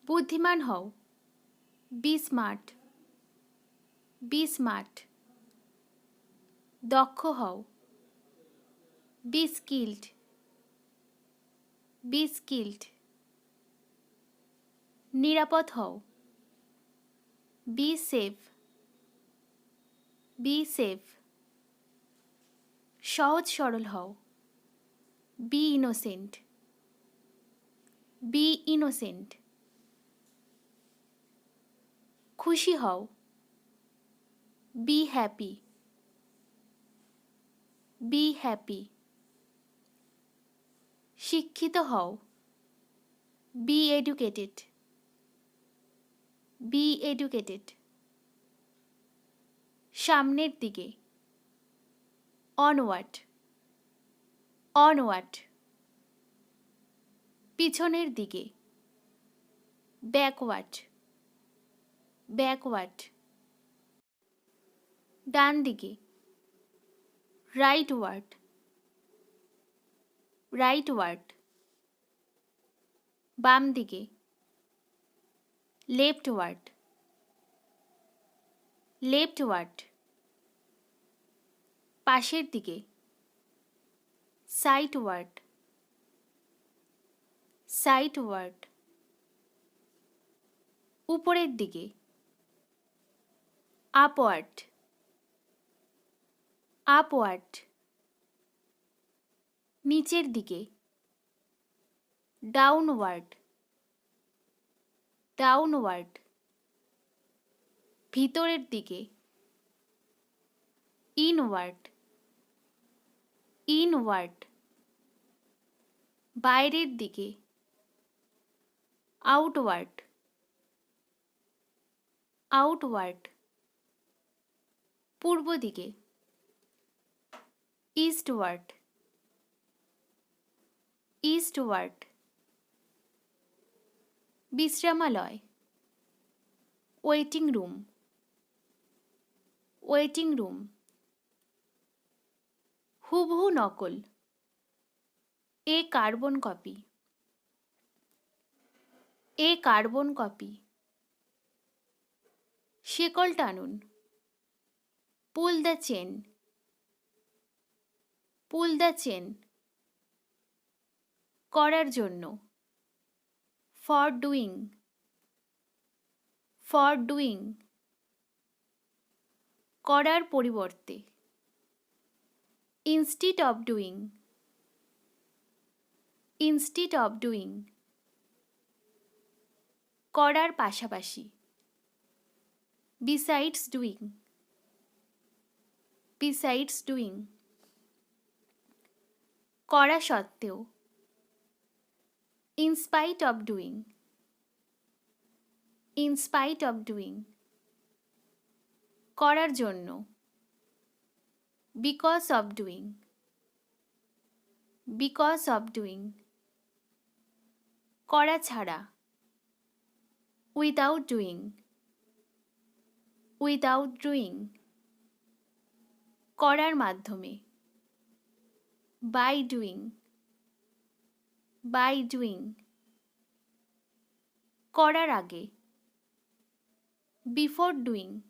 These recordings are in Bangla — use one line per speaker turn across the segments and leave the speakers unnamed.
বুদ্ধিমান হও। Be smart. Be smart. দক্ষ হও। Be skilled. Be skilled. নিরাপদ হও। Be safe. Be safe. সহজ সরল হও। Be innocent. Be innocent. খুশি হও। Be happy. Be happy. শিক্ষিত হও। Be educated. Be educated. সামনের দিকে। অনওয়ার্ড। অনওয়ার্ড। পিছনের দিকে। ব্যাকওয়ার্ড। ব্যাকওয়ার্ড। ডান দিকে। রাইটওয়ার্ড। রাইটওয়ার্ড। বাম দিকে। লেফটওয়ার্ড। লেফটওয়ার্ড। পাশের দিকে। সাইডওয়ার্ড। সাইডওয়ার্ড। উপরের দিকে। আপওয়ার্ড। আপওয়ার্ড। নিচের দিকে। ডাউনওয়ার্ড। ডাউনওয়ার্ড। ভিতরের দিকে। ইনওয়ার্ড। ইনওয়ার্ড। বাইরের দিকে। আউটওয়ার্ড। আউটওয়ার্ড। পূর্ব দিকে। ইস্টওয়ার্ড। ইস্টওয়ার্ড। বিশ্রামালয়। Waiting room. Waiting room. হুবহু নকল। A carbon copy. A carbon copy. শেকল টানুন। Pull the chain. Pull the chain. করার জন্য। For doing. For doing. করার পরিবর্তে। Instead of doing. Instead of doing. করার পাশাপাশি। Besides doing. Besides doing. করা সত্ত্বেও। In spite of doing. In spite of doing. করার জন্য। Because of doing. Because of doing. করা ছাড়া। Without doing. Without doing. করার মাধ্যমে। By doing. By doing. করার আগে। Before doing.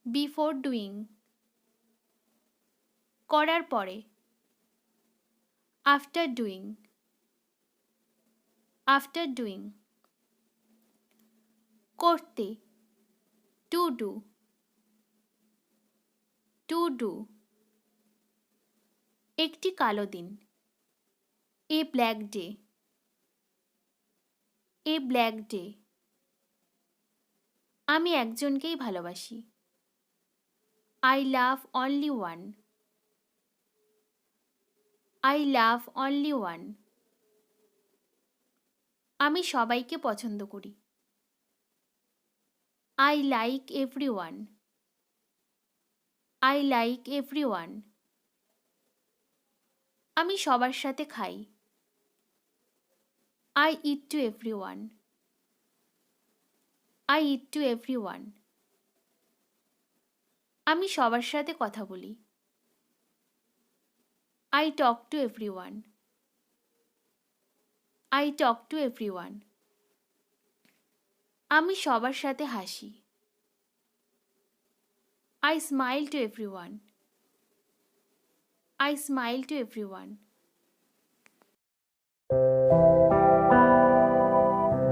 Before doing. করার পরে। After doing. After doing. করতে। To do. To do. একটি কালো দিন। A black day. A black day. আমি একজনকেই ভালোবাসি। I love only one. I love only one. আমি সবাইকে পছন্দ করি। I like everyone. I like everyone. আমি সবার সাথে খাই। I eat to everyone. I eat to everyone. আমি সবার সাথে কথা বলি। I talk to everyone. I talk to everyone. আমি সবার সাথে হাসি। I smile to everyone. I smile to everyone.